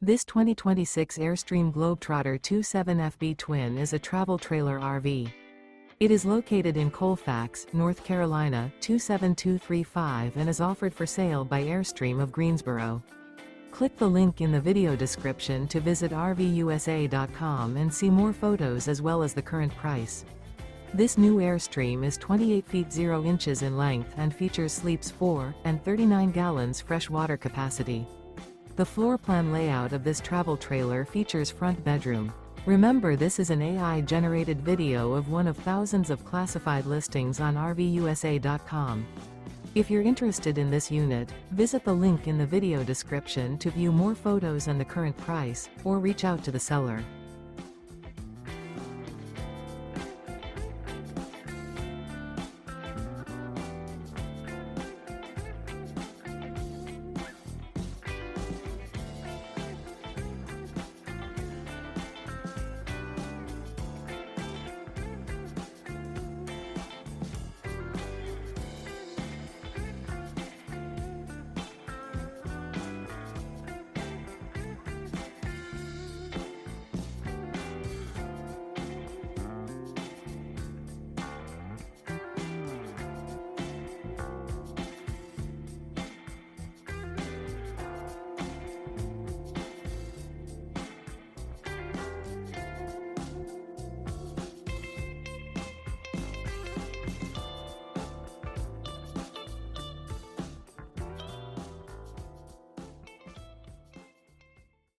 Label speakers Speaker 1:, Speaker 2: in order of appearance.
Speaker 1: This 2026 Airstream Globetrotter 27FB Twin is a travel trailer RV. It is located in Colfax, North Carolina 27235 and is offered for sale by Airstream of Greensboro. Click the link in the video description to visit RVUSA.com and see more photos as well as the current price. This new Airstream is 28 feet 0 inches in length and features sleeps 4 and 39 gallons fresh water capacity. The floor plan layout of this travel trailer features front bedroom. Remember, this is an AI-generated video of one of thousands of classified listings on RVUSA.com. If you're interested in this unit, visit the link in the video description to view more photos and the current price, or reach out to the seller.